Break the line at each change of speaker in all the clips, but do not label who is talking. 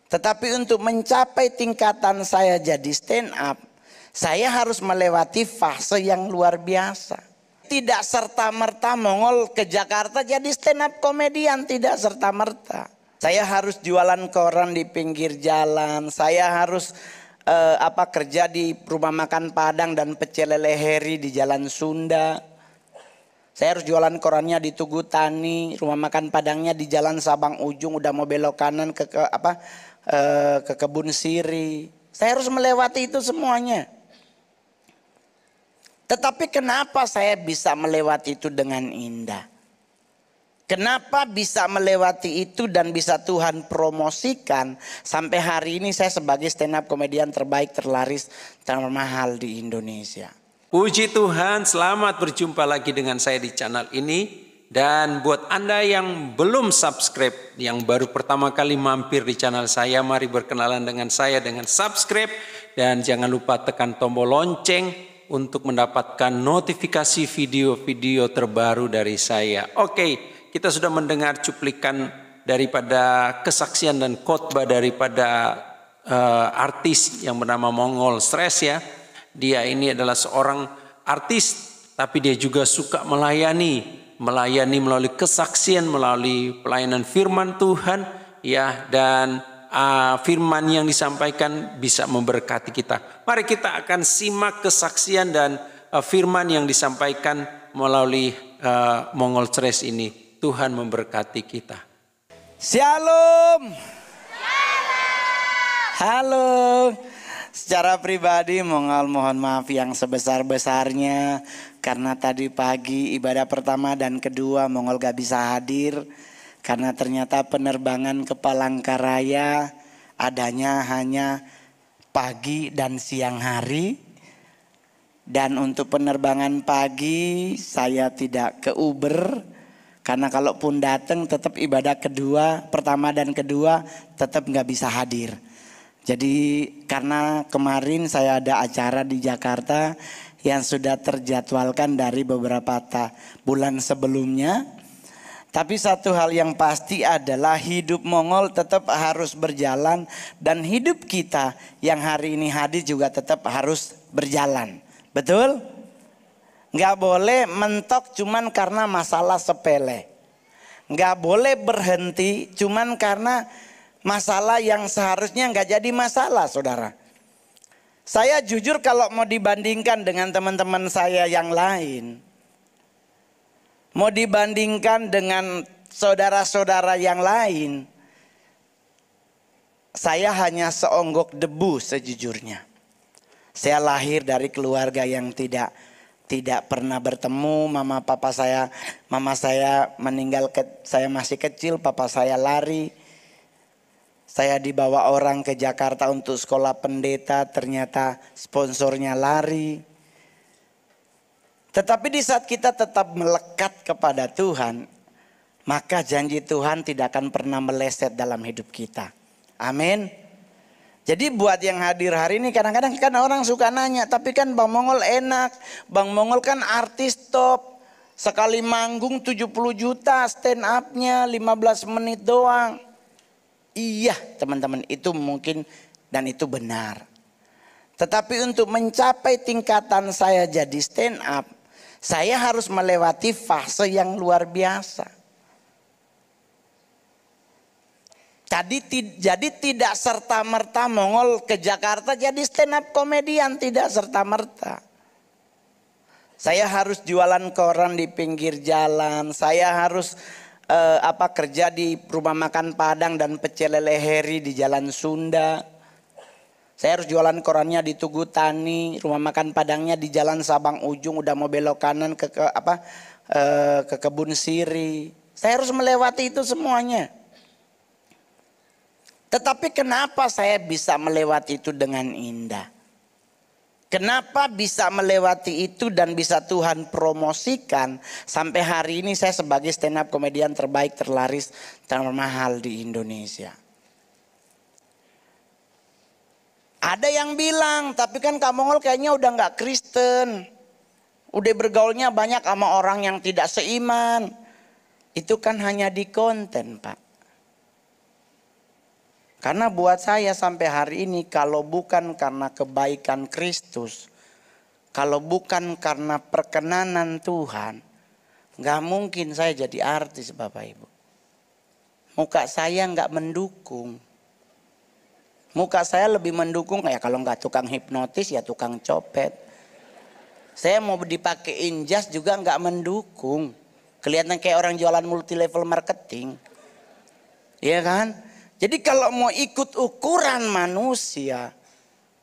Tetapi untuk mencapai tingkatan saya jadi stand up, saya harus melewati fase yang luar biasa. Tidak serta-merta Mongol ke Jakarta jadi stand up komedian, tidak serta-merta. Saya harus jualan koran di pinggir jalan, saya harus kerja di rumah makan Padang dan pecel lele Heri di Jalan Sunda. Saya harus jualan korannya di Tugu Tani, rumah makan Padangnya di Jalan Sabang Ujung, udah mau belok kanan ke Kebun Siri. Saya harus melewati itu semuanya. Tetapi kenapa saya bisa melewati itu dengan indah? Kenapa bisa melewati itu dan bisa Tuhan promosikan sampai hari ini saya sebagai stand up komedian terbaik, terlaris, termahal di Indonesia.
Puji Tuhan, selamat berjumpa lagi dengan saya di channel ini. Dan buat Anda yang belum subscribe, yang baru pertama kali mampir di channel saya, mari berkenalan dengan saya dengan subscribe. Dan jangan lupa tekan tombol lonceng untuk mendapatkan notifikasi video-video terbaru dari saya. Oke, kita sudah mendengar cuplikan daripada kesaksian dan khotbah daripada artis yang bernama Mongol Stress ya. Dia ini adalah seorang artis, tapi dia juga suka melayani melalui kesaksian, melalui pelayanan firman Tuhan ya, dan firman yang disampaikan bisa memberkati kita. Mari kita akan simak kesaksian dan firman yang disampaikan melalui Mongol Stress ini. Tuhan memberkati kita.
Shalom. Halo. Secara pribadi Mongol mohon maaf yang sebesar-besarnya karena tadi pagi ibadah pertama dan kedua Mongol gak bisa hadir karena ternyata penerbangan ke Palangkaraya adanya hanya pagi dan siang hari. Dan untuk penerbangan pagi saya tidak ke Uber karena kalaupun datang tetap ibadah pertama dan kedua tetap gak bisa hadir. Jadi karena kemarin saya ada acara di Jakarta yang sudah terjadwalkan dari beberapa bulan sebelumnya. Tapi satu hal yang pasti adalah hidup Mongol tetap harus berjalan. Dan hidup kita yang hari ini hadir juga tetap harus berjalan. Betul? Nggak boleh mentok cuman karena masalah sepele. Nggak boleh berhenti cuman karena masalah yang seharusnya nggak jadi masalah, saudara. Saya jujur kalau mau dibandingkan dengan teman-teman saya yang lain, mau dibandingkan dengan saudara-saudara yang lain, saya hanya seonggok debu sejujurnya. Saya lahir dari keluarga yang tidak pernah bertemu. Mama saya meninggal saya masih kecil, papa saya lari. Saya dibawa orang ke Jakarta untuk sekolah pendeta, ternyata sponsornya lari. Tetapi di saat kita tetap melekat kepada Tuhan, maka janji Tuhan tidak akan pernah meleset dalam hidup kita. Amin. Jadi buat yang hadir hari ini kadang-kadang kan orang suka nanya, tapi kan Bang Mongol enak, Bang Mongol kan artis top. Sekali manggung 70 juta stand up-nya 15 menit doang. Iya teman-teman, itu mungkin dan itu benar. Tetapi untuk mencapai tingkatan saya jadi stand up, saya harus melewati fase yang luar biasa. Jadi tidak serta-merta Mongol ke Jakarta jadi stand up komedian, tidak serta-merta. Saya harus jualan koran di pinggir jalan, saya harus kerja di rumah makan Padang dan pecel lele Heri di Jalan Sunda. Saya harus jualan korannya di Tugu Tani, rumah makan Padangnya di Jalan Sabang Ujung, udah mau belok kanan ke Kebun Siri. Saya harus melewati itu semuanya. Tetapi kenapa saya bisa melewati itu dengan indah? Kenapa bisa melewati itu dan bisa Tuhan promosikan sampai hari ini saya sebagai stand up komedian terbaik, terlaris, termahal di Indonesia. Ada yang bilang, tapi kan Kak Mongol kayaknya udah gak Kristen. Udah bergaulnya banyak sama orang yang tidak seiman. Itu kan hanya di konten, Pak. Karena buat saya sampai hari ini, kalau bukan karena kebaikan Kristus, kalau bukan karena perkenanan Tuhan, gak mungkin saya jadi artis Bapak Ibu. Muka saya gak mendukung. Muka saya lebih mendukung, ya kalau gak tukang hipnotis ya tukang copet. Saya mau dipakein jas juga gak mendukung. Kelihatan kayak orang jualan multi level marketing. Iya kan? Jadi kalau mau ikut ukuran manusia,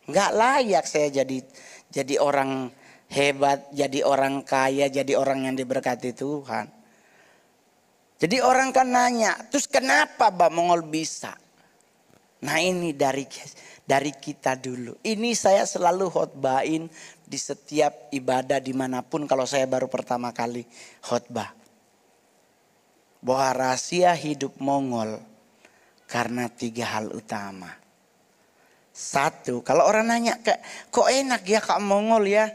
gak layak saya jadi orang hebat, jadi orang kaya, jadi orang yang diberkati Tuhan. Jadi orang kan nanya, terus kenapa Mbak Mongol bisa? Nah ini dari kita dulu. Ini saya selalu khotbahin di setiap ibadah dimanapun kalau saya baru pertama kali khotbah. Bahwa rahasia hidup Mongol karena 3 hal utama. 1, kalau orang nanya, kok enak ya Kak Mongol ya?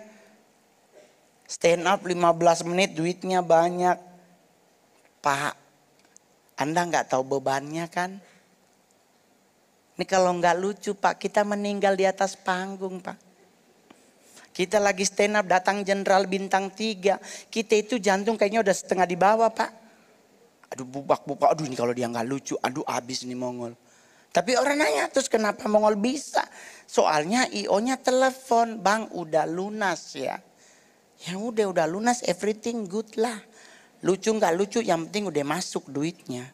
Stand up 15 menit duitnya banyak. Pak, Anda gak tahu bebannya kan? Ini kalau gak lucu Pak, kita meninggal di atas panggung Pak. Kita lagi stand up datang jenderal bintang 3. Kita itu jantung kayaknya udah setengah di bawah Pak. Aduh bubak-bubak, aduh ini kalau dia gak lucu, aduh habis nih Mongol. Tapi orang nanya, terus kenapa Mongol bisa? Soalnya IO-nya telepon, Bang udah lunas ya. Ya udah lunas, everything good lah. Lucu gak lucu, yang penting udah masuk duitnya.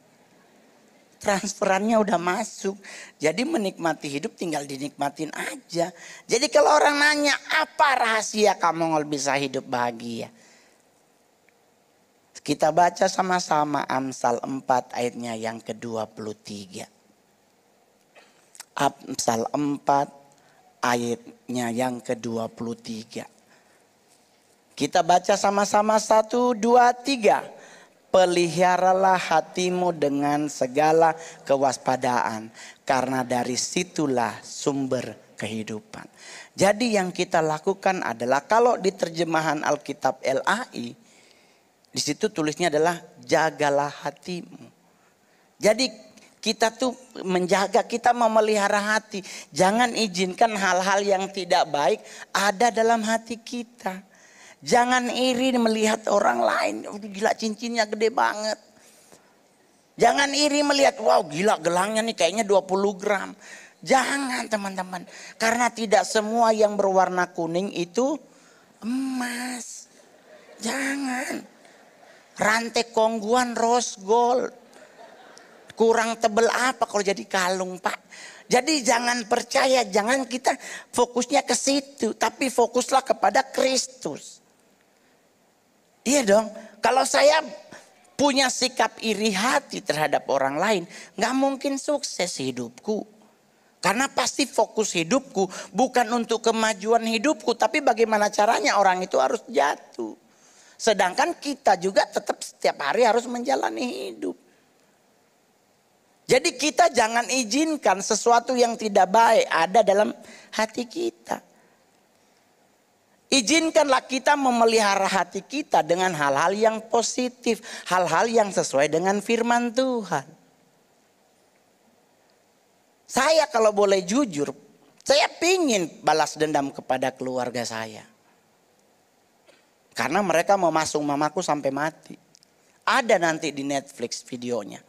Transferannya udah masuk. Jadi menikmati hidup tinggal dinikmatin aja. Jadi kalau orang nanya, apa rahasia Kak Mongol bisa hidup bahagia? Kita baca sama-sama Amsal 4 ayatnya yang ke-23. Amsal 4 ayatnya yang ke-23. Kita baca sama-sama 1, 2, 3. Peliharalah hatimu dengan segala kewaspadaan, karena dari situlah sumber kehidupan. Jadi yang kita lakukan adalah, kalau di terjemahan Alkitab LAI, di situ tulisnya adalah jagalah hatimu. Jadi kita tuh menjaga, kita memelihara hati. Jangan izinkan hal-hal yang tidak baik ada dalam hati kita. Jangan iri melihat orang lain, gila cincinnya gede banget. Jangan iri melihat, wow gila gelangnya nih kayaknya 20 gram. Jangan teman-teman. Karena tidak semua yang berwarna kuning itu emas. Jangan. Rantai kongguan rose gold. Kurang tebel apa kalau jadi kalung Pak. Jadi jangan percaya, jangan kita fokusnya ke situ. Tapi fokuslah kepada Kristus. Iya dong, kalau saya punya sikap iri hati terhadap orang lain, gak mungkin sukses hidupku. Karena pasti fokus hidupku bukan untuk kemajuan hidupku, tapi bagaimana caranya orang itu harus jatuh. Sedangkan kita juga tetap setiap hari harus menjalani hidup. Jadi kita jangan izinkan sesuatu yang tidak baik ada dalam hati kita. Izinkanlah kita memelihara hati kita dengan hal-hal yang positif. Hal-hal yang sesuai dengan firman Tuhan. Saya kalau boleh jujur, saya pingin balas dendam kepada keluarga saya. Karena mereka mau masuk mamaku sampai mati. Ada nanti di Netflix videonya.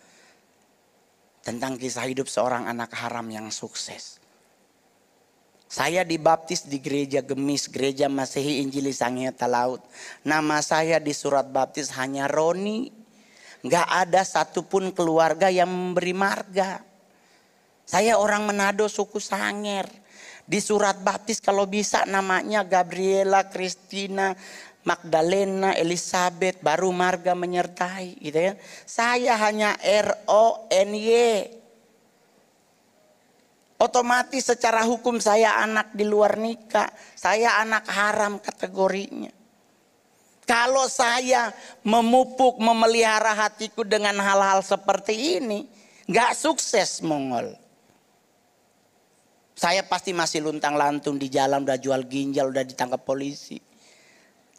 Tentang kisah hidup seorang anak haram yang sukses. Saya dibaptis di gereja Gemis, gereja Masehi Injili Sangia Talaut. Nama saya di surat baptis hanya Roni. Gak ada satupun keluarga yang memberi marga. Saya orang Manado suku Sanger. Di surat baptis kalau bisa namanya Gabriela, Christina, Magdalena, Elizabeth, baru marga menyertai gitu ya. Saya hanya RONY. Otomatis secara hukum saya anak di luar nikah. Saya anak haram kategorinya. Kalau saya memupuk, memelihara hatiku dengan hal-hal seperti ini, gak sukses Mongol. Saya pasti masih luntang-lantung di jalan, udah jual ginjal, udah ditangkap polisi.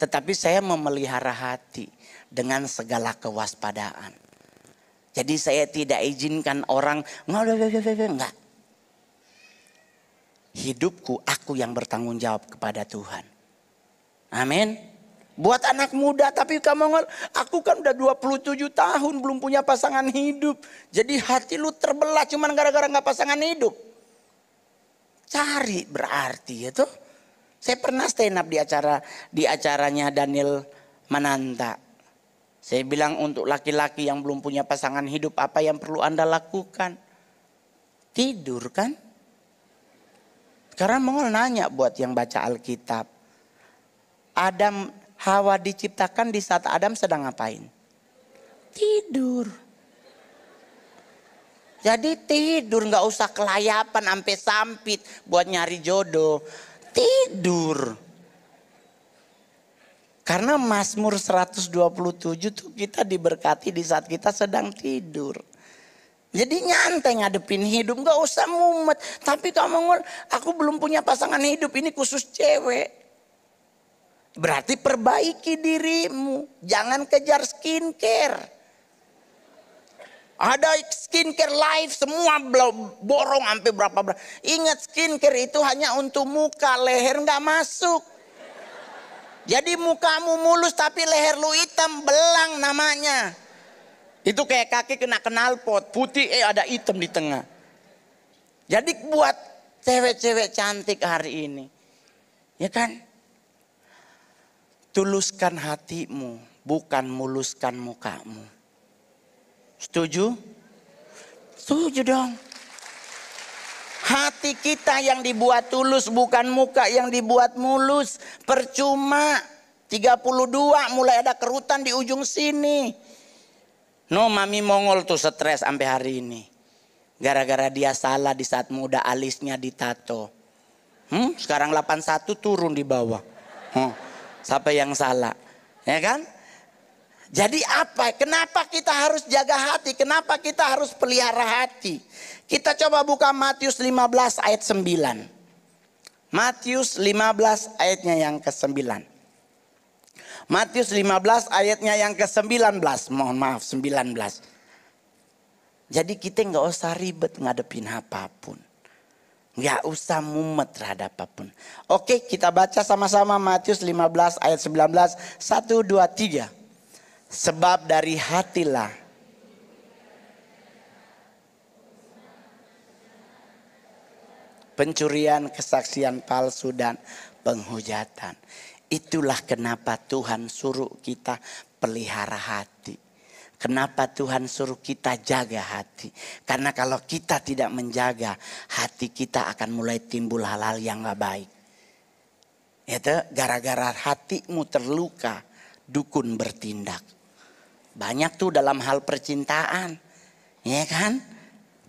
Tetapi saya memelihara hati dengan segala kewaspadaan. Jadi saya tidak izinkan orang, enggak. hidupku aku yang bertanggung jawab kepada Tuhan. Amin. Buat anak muda, tapi kamu aku kan udah 27 tahun belum punya pasangan hidup. Jadi hati lu terbelah cuman gara-gara gak pasangan hidup. Cari berarti itu. Saya pernah stand up di acaranya Daniel Mananta. Saya bilang untuk laki-laki yang belum punya pasangan hidup, apa yang perlu Anda lakukan? Tidur kan? Sekarang Mongol nanya buat yang baca Alkitab. Adam, Hawa diciptakan di saat Adam sedang ngapain? Tidur. Jadi tidur, gak usah kelayapan sampai sampit buat nyari jodoh. Tidur. Karena Mazmur 127 tuh kita diberkati di saat kita sedang tidur. Jadi nyantai ngadepin hidup, gak usah mumet. Tapi kamu aku belum punya pasangan hidup, ini khusus cewek. Berarti perbaiki dirimu, jangan kejar skincare. Ada skincare live semua borong sampai berapa. Ingat skincare itu hanya untuk muka, leher gak masuk. Jadi mukamu mulus tapi leher lu hitam, belang namanya. Itu kayak kaki kena knalpot, putih ada hitam di tengah. Jadi buat cewek-cewek cantik hari ini, ya kan? Tuluskan hatimu, bukan muluskan mukamu. Setuju? Setuju dong. Hati kita yang dibuat tulus, bukan muka yang dibuat mulus. Percuma 32 mulai ada kerutan di ujung sini. No, mami Mongol tuh stres sampai hari ini. Gara-gara dia salah di saat muda alisnya ditato. Sekarang 81 turun di bawah. Siapa yang salah? Ya kan? Jadi apa? Kenapa kita harus jaga hati? Kenapa kita harus pelihara hati? Kita coba buka Matius 15 ayat 9. Matius 15 ayatnya yang ke-9. Matius 15 ayatnya yang ke-19. Mohon maaf 19. Jadi kita gak usah ribet ngadepin apapun. Gak usah mumet terhadap apapun. Oke, kita baca sama-sama Matius 15 ayat 19. 1, 2, 3. Sebab dari hatilah pencurian, kesaksian palsu dan penghujatan. Itulah kenapa Tuhan suruh kita pelihara hati. Kenapa Tuhan suruh kita jaga hati. Karena kalau kita tidak menjaga, hati kita akan mulai timbul hal-hal yang gak baik. Itu gara-gara hatimu terluka, dukun bertindak. Banyak tuh dalam hal percintaan. Ya kan?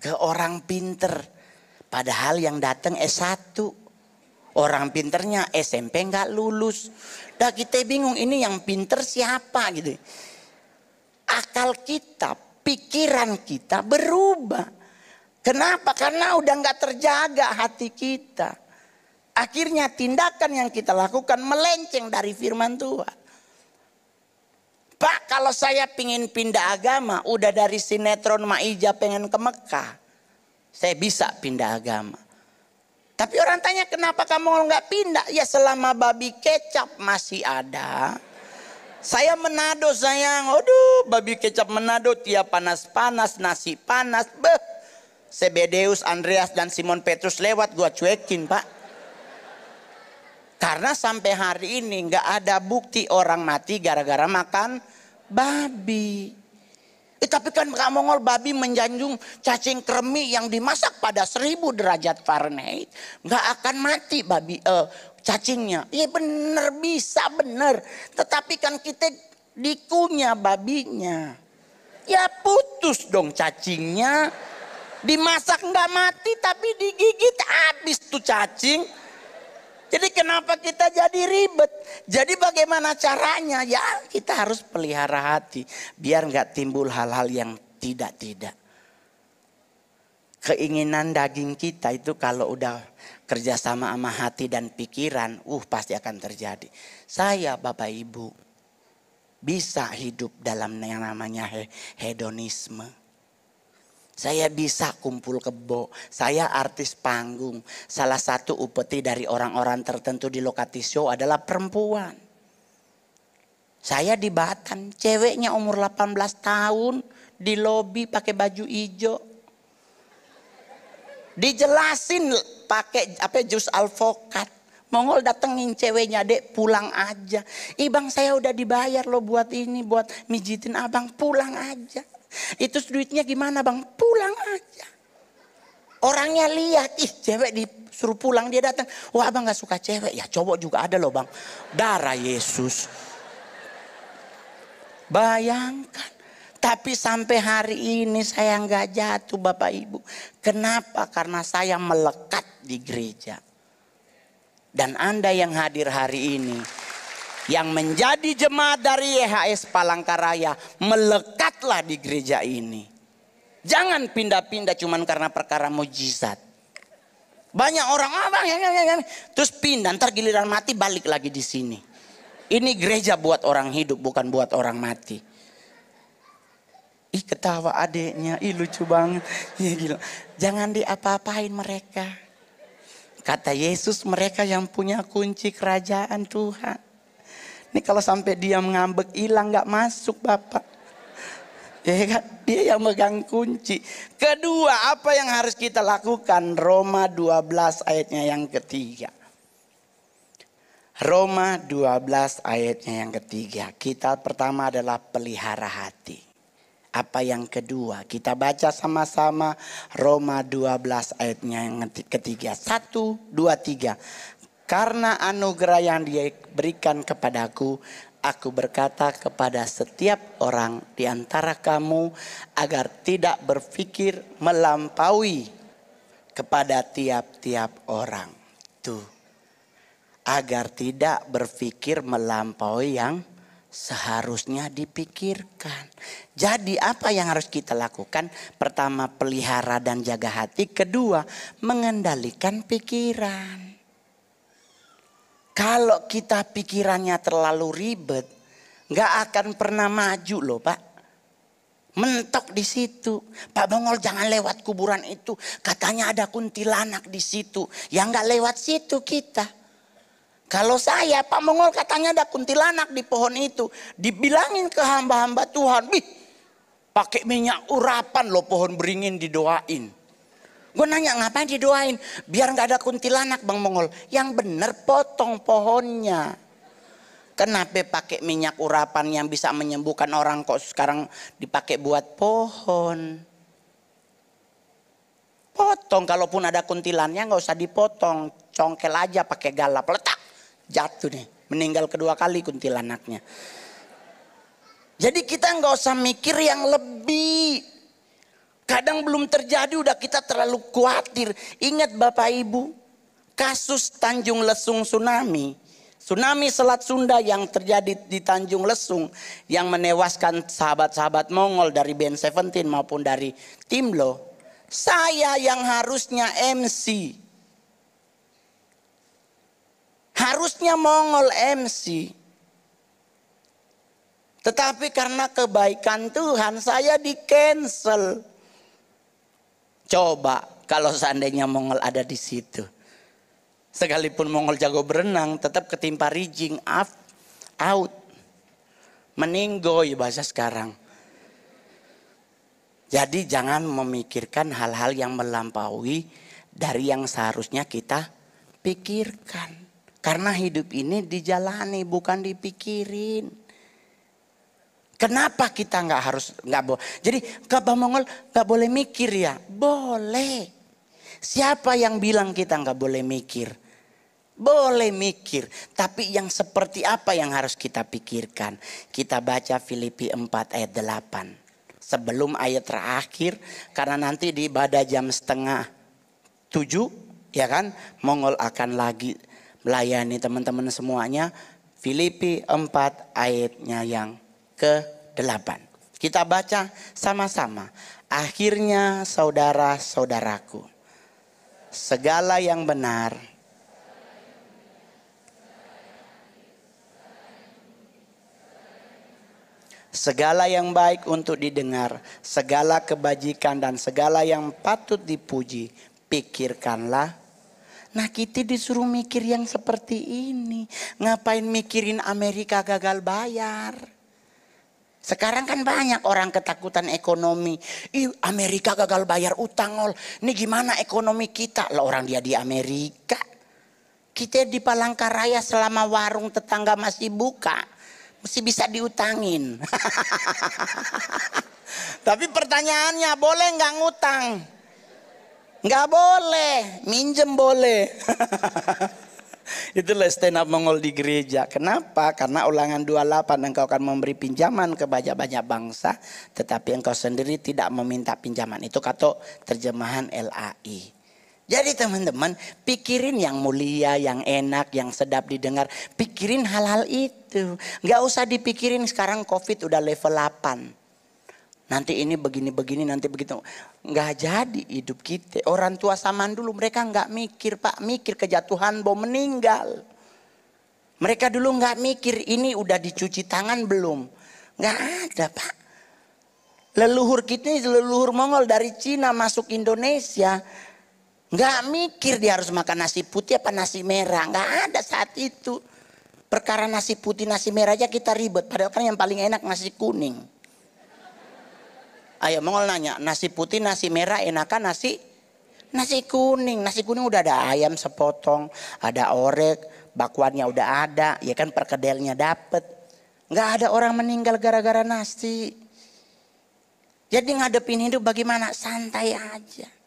Ke orang pinter. Padahal yang datang S1. Orang pinternya SMP nggak lulus. Dah kita bingung ini yang pinter siapa gitu. Akal kita, pikiran kita berubah. Kenapa? Karena udah nggak terjaga hati kita. Akhirnya tindakan yang kita lakukan melenceng dari firman Tuhan. Pak, kalau saya pingin pindah agama, udah dari sinetron Maija pengen ke Mekah, saya bisa pindah agama. Tapi orang tanya kenapa kamu nggak pindah? Ya selama babi kecap masih ada. Saya Manado sayang. Aduh, babi kecap Manado tiap panas-panas, nasi panas. Sebedeus, Andreas dan Simon Petrus lewat gua cuekin pak. Karena sampai hari ini nggak ada bukti orang mati gara-gara makan babi. Tapi kan Kak Mongol babi menjanjung cacing kremi yang dimasak pada 1000 derajat Fahrenheit. Nggak akan mati babi cacingnya. Iya bener bisa bener. Tetapi kan kita dikunyah babinya. Ya putus dong cacingnya. Dimasak nggak mati tapi digigit habis tuh cacing. Jadi kenapa kita jadi ribet? Jadi bagaimana caranya? Ya kita harus pelihara hati. Biar gak timbul hal-hal yang tidak-tidak. Keinginan daging kita itu kalau udah kerjasama sama hati dan pikiran. Pasti akan terjadi. Saya Bapak Ibu bisa hidup dalam yang namanya hedonisme. Saya bisa kumpul kebo. Saya artis panggung. Salah satu upeti dari orang-orang tertentu di Lokati Show adalah perempuan. Saya di Batam, ceweknya umur 18 tahun di lobi pakai baju hijau. Dijelasin pakai jus alpukat. Mongol datengin ceweknya, dek pulang aja. Bang saya udah dibayar loh buat ini, buat mijitin abang, pulang aja. Itu duitnya gimana bang? Pulang aja. Orangnya lihat, cewek disuruh pulang dia datang. Wah abang gak suka cewek, ya cowok juga ada loh bang. Darah Yesus. Bayangkan. Tapi sampai hari ini saya nggak jatuh Bapak Ibu. Kenapa? Karena saya melekat di gereja. Dan Anda yang hadir hari ini, yang menjadi jemaat dari YHS Palangkaraya, melekatlah di gereja ini. Jangan pindah-pindah cuman karena perkara mujizat. Banyak orang, abang, terus pindah, ntar giliran mati balik lagi di sini. Ini gereja buat orang hidup, bukan buat orang mati. Ketawa adeknya, lucu banget. Ya, gila. Jangan diapa-apain mereka. Kata Yesus, mereka yang punya kunci kerajaan Tuhan. Ini kalau sampai dia ngambek hilang gak masuk Bapak. Ya kan? Dia yang megang kunci. Kedua, apa yang harus kita lakukan? Roma 12 ayatnya yang ketiga. Roma 12 ayatnya yang ketiga. Kita pertama adalah pelihara hati. Apa yang kedua? Kita baca sama-sama Roma 12 ayatnya yang ketiga. 1, 2, 3. Karena anugerah yang dia berikan kepadaku, aku berkata kepada setiap orang di antara kamu agar tidak berpikir melampaui kepada tiap-tiap orang. Tuh. Agar tidak berpikir melampaui yang seharusnya dipikirkan. Jadi apa yang harus kita lakukan? Pertama, pelihara dan jaga hati. Kedua, mengendalikan pikiran. Kalau kita pikirannya terlalu ribet, nggak akan pernah maju loh Pak. Mentok di situ. Pak Bongol jangan lewat kuburan itu. Katanya ada kuntilanak di situ. Ya nggak lewat situ kita. Kalau saya, Pak Mongol katanya ada kuntilanak di pohon itu. Dibilangin ke hamba-hamba Tuhan. Pakai minyak urapan loh pohon beringin didoain. Gue nanya ngapain didoain? Biar gak ada kuntilanak Bang Mongol. Yang bener potong pohonnya. Kenapa pakai minyak urapan yang bisa menyembuhkan orang kok sekarang dipakai buat pohon? Potong, kalaupun ada kuntilannya gak usah dipotong. Congkel aja pakai galap, letak. Jatuh nih, meninggal kedua kali kuntilanaknya. Jadi kita nggak usah mikir yang lebih. Kadang belum terjadi udah kita terlalu khawatir. Ingat Bapak Ibu, kasus Tanjung Lesung tsunami. Tsunami Selat Sunda yang terjadi di Tanjung Lesung. Yang menewaskan sahabat-sahabat Mongol dari Band 17 maupun dari Timlo. Saya yang harusnya MC. Harusnya Mongol MC. Tetapi karena kebaikan Tuhan saya di cancel. Coba kalau seandainya Mongol ada di situ. Sekalipun Mongol jago berenang tetap ketimpa rijing out. Meninggoy bahasa sekarang. Jadi jangan memikirkan hal-hal yang melampaui dari yang seharusnya kita pikirkan. Karena hidup ini dijalani bukan dipikirin. Kenapa kita nggak boleh? Jadi Bang Mongol nggak boleh mikir ya? Boleh. Siapa yang bilang kita nggak boleh mikir? Boleh mikir. Tapi yang seperti apa yang harus kita pikirkan? Kita baca Filipi 4 ayat 8. Sebelum ayat terakhir. Karena nanti di ibadah jam 6:30. Ya kan? Mongol akan lagi melayani teman-teman semuanya. Filipi 4 ayatnya yang ke-8. Kita baca sama-sama. Akhirnya saudara-saudaraku, segala yang benar, segala yang baik untuk didengar, segala kebajikan dan segala yang patut dipuji, pikirkanlah. Nah kita disuruh mikir yang seperti ini. Ngapain mikirin Amerika gagal bayar? Sekarang kan banyak orang ketakutan ekonomi. Amerika gagal bayar utang. Ini gimana ekonomi kita? Lah orang dia di Amerika. Kita di Palangkaraya selama warung tetangga masih buka, mesti bisa diutangin. Tapi pertanyaannya, boleh nggak ngutang? Nggak boleh, minjem boleh. Itulah stand up Mongol di gereja. Kenapa? Karena ulangan 28, engkau akan memberi pinjaman ke banyak-banyak bangsa, tetapi engkau sendiri tidak meminta pinjaman. Itu kata terjemahan LAI. Jadi teman-teman, pikirin yang mulia, yang enak, yang sedap didengar. Pikirin hal-hal itu. Nggak usah dipikirin sekarang COVID udah level 8. Nanti ini begini-begini, nanti begitu. Nggak jadi hidup kita. Orang tua zaman dulu mereka nggak mikir, Pak. Mikir kejatuhan bom meninggal. Mereka dulu nggak mikir ini udah dicuci tangan belum. Nggak ada, Pak. Leluhur kita, leluhur Mongol dari Cina masuk Indonesia. Nggak mikir dia harus makan nasi putih apa nasi merah. Nggak ada saat itu. Perkara nasi putih, nasi merah aja kita ribet. Padahal kan yang paling enak nasi kuning. Ayo Mongol nanya, nasi putih, nasi merah enakan nasi kuning. Nasi kuning udah ada ayam sepotong, ada orek, bakwannya udah ada, ya kan perkedelnya dapet. Nggak ada orang meninggal gara-gara nasi. Jadi ngadepin hidup bagaimana? Santai aja.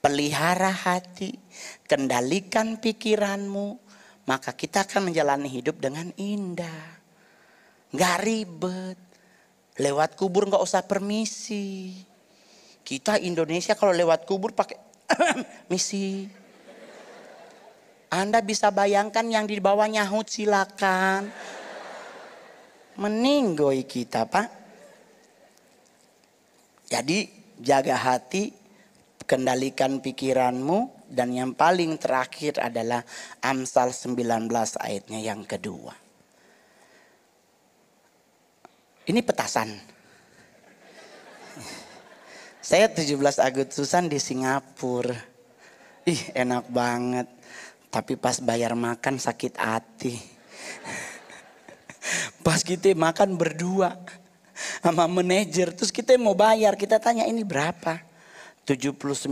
Pelihara hati, kendalikan pikiranmu, maka kita akan menjalani hidup dengan indah. Nggak ribet. Lewat kubur nggak usah permisi. Kita Indonesia kalau lewat kubur pakai misi. Anda bisa bayangkan yang di bawah nyahut silakan. Meninggoy kita, Pak. Jadi jaga hati, kendalikan pikiranmu, dan yang paling terakhir adalah Amsal 19 ayatnya yang kedua. Ini petasan. Saya 17 Agustusan di Singapura. Enak banget. Tapi pas bayar makan sakit hati. Pas kita makan berdua sama manajer. Terus kita mau bayar. Kita tanya ini berapa? $79.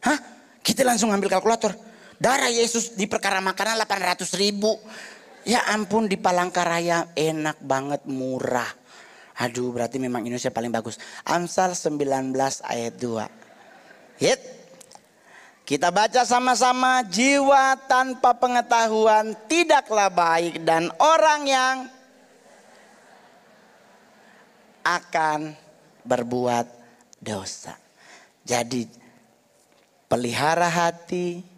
Hah? Kita langsung ambil kalkulator. Darah Yesus di perkara makanan 800.000. Ya ampun, di Palangkaraya enak banget, murah. Aduh, berarti memang Indonesia paling bagus. Amsal 19 ayat 2. Hit. Kita baca sama-sama. Jiwa tanpa pengetahuan tidaklah baik, dan orang yang akan berbuat dosa. Jadi pelihara hati,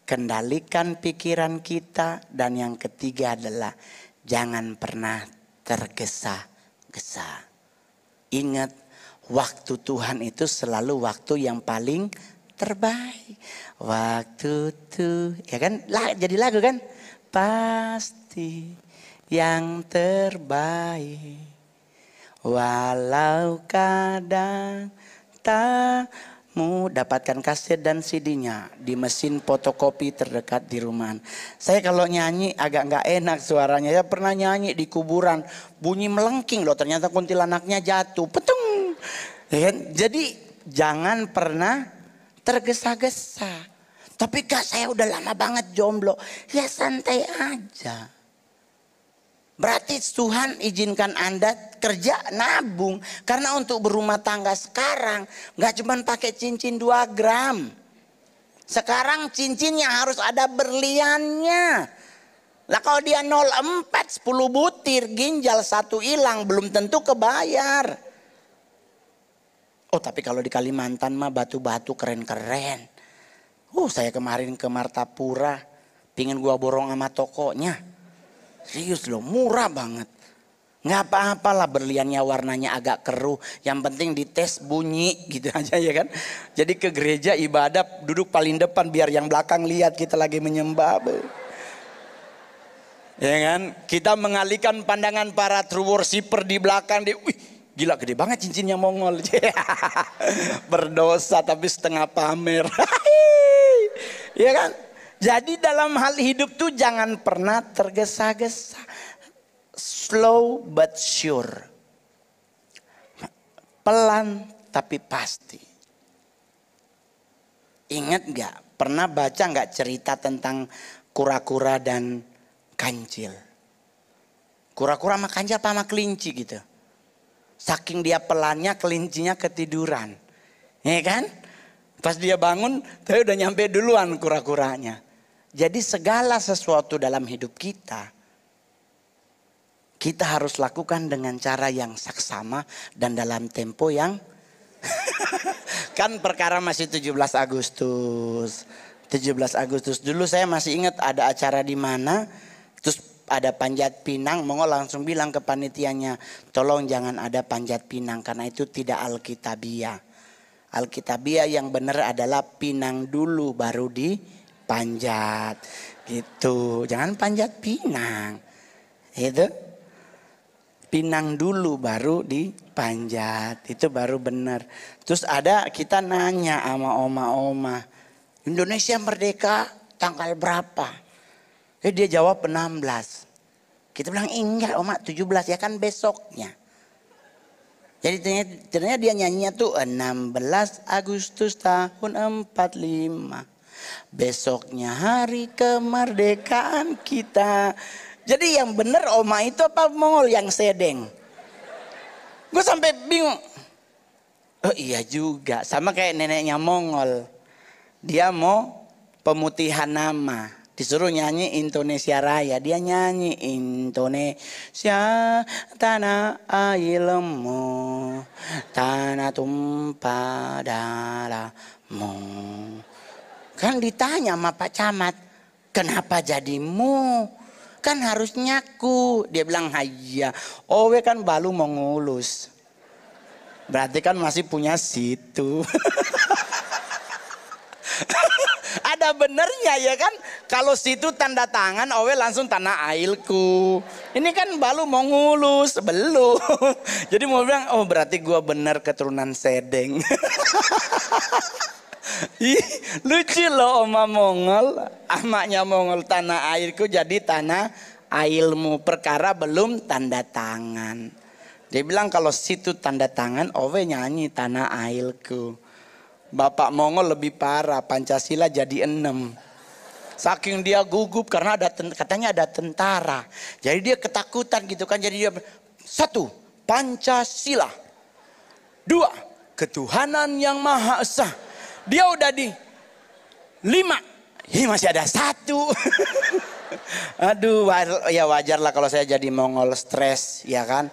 kendalikan pikiran kita, dan yang ketiga adalah jangan pernah tergesa-gesa. Ingat, waktu Tuhan itu selalu waktu yang paling terbaik. Waktu itu, ya kan? Jadi lagu kan? Pasti yang terbaik. Walau kadang tamu, dapatkan kaset dan CD-nya di mesin fotokopi terdekat di rumah. Saya kalau nyanyi agak nggak enak suaranya. Saya pernah nyanyi di kuburan, bunyi melengking loh. Ternyata kuntilanaknya jatuh, petung. Ya kan? Jadi jangan pernah tergesa-gesa. Tapi Kak, saya udah lama banget jomblo. Ya santai aja. Berarti Tuhan izinkan Anda kerja nabung. Karena untuk berumah tangga sekarang gak cuma pakai cincin 2 gram. Sekarang cincinnya harus ada berliannya. Lah kalau dia 0,4 10 butir, ginjal 1 hilang, belum tentu kebayar. Oh tapi kalau di Kalimantan mah batu-batu keren-keren. Saya kemarin ke Martapura, pingin gua borong sama tokonya. Serius loh, murah banget. Nggak apa-apalah berliannya warnanya agak keruh. Yang penting dites bunyi gitu aja ya kan. Jadi ke gereja ibadah duduk paling depan biar yang belakang lihat kita lagi menyembah. Ya kan? Kita mengalihkan pandangan para true worshiper di belakang. Wih, gila gede banget cincinnya Mongol. Berdosa tapi setengah pamer. Ya kan? Jadi dalam hal hidup tuh jangan pernah tergesa-gesa. Slow but sure. Pelan tapi pasti. Ingat gak? Pernah baca gak cerita tentang kura-kura dan kancil? Kura-kura sama kancil apa sama kelinci gitu. Saking dia pelannya, kelincinya ketiduran. Ya kan? Pas dia bangun, dia udah nyampe duluan kura-kuranya. Jadi segala sesuatu dalam hidup kita harus lakukan dengan cara yang saksama dan dalam tempo yang kan perkara masih 17 Agustus. 17 Agustus dulu saya masih ingat ada acara di mana, terus ada panjat pinang, Mongol langsung bilang ke panitianya, tolong jangan ada panjat pinang karena itu tidak alkitabiah. Alkitabiah yang benar adalah pinang dulu baru dipanjat. Gitu. Jangan panjat pinang. Itu pinang dulu baru dipanjat. Itu baru benar. Terus ada kita nanya sama oma-oma, Indonesia merdeka tanggal berapa? Dia jawab 16. Kita bilang enggak oma 17 ya kan besoknya. Jadi ternyata dia nyanyinya tuh 16 Agustus tahun 45. Besoknya hari kemerdekaan kita. Jadi yang bener oma itu apa Mongol yang sedeng? Gue sampai bingung. Oh iya juga, sama kayak neneknya Mongol. Dia mau pemutihan nama, disuruh nyanyi Indonesia Raya, dia nyanyi Indonesia tanah airmu, tanah tumpah darahmu. Kan ditanya sama Pak Camat, kenapa jadimu? Kan harusnya ku. Dia bilang hayya, owe kan baru mau ngulus. Berarti kan masih punya situ. Ada benernya ya kan. Kalau situ tanda tangan, owe langsung tanah ailku. Ini kan baru mau ngulus, belum. Jadi mau bilang, oh berarti gua bener keturunan sedeng. Lucu loh oma Mongol. Amaknya Mongol tanah airku jadi tanah ailmu. Perkara belum tanda tangan. Dia bilang kalau situ tanda tangan, owe nyanyi tanah ailku. Bapak Mongol lebih parah, Pancasila jadi 6. Saking dia gugup karena katanya ada tentara. Jadi dia ketakutan gitu kan. Jadi dia 1, Pancasila. 2, ketuhanan yang Maha Esa. Dia udah di 5. Ini masih ada 1. Aduh, ya wajar lah kalau saya jadi Mongol stres, ya kan.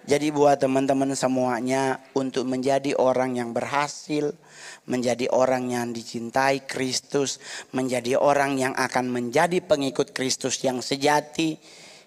Jadi buat teman-teman semuanya untuk menjadi orang yang berhasil, menjadi orang yang dicintai Kristus, menjadi orang yang akan menjadi pengikut Kristus yang sejati,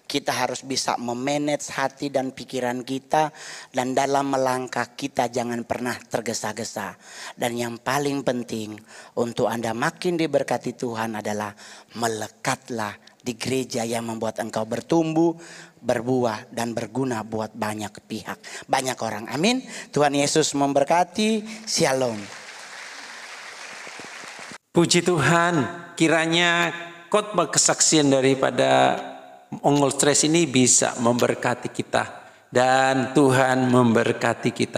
kita harus bisa memanage hati dan pikiran kita, dan dalam melangkah kita jangan pernah tergesa-gesa. Dan yang paling penting untuk Anda makin diberkati Tuhan adalah melekatlah di gereja yang membuat engkau bertumbuh, berbuah dan berguna buat banyak pihak, banyak orang. Amin. Tuhan Yesus memberkati. Shalom.
Puji Tuhan, kiranya khotbah kesaksian daripada Mongol Stres ini bisa memberkati kita dan Tuhan memberkati kita.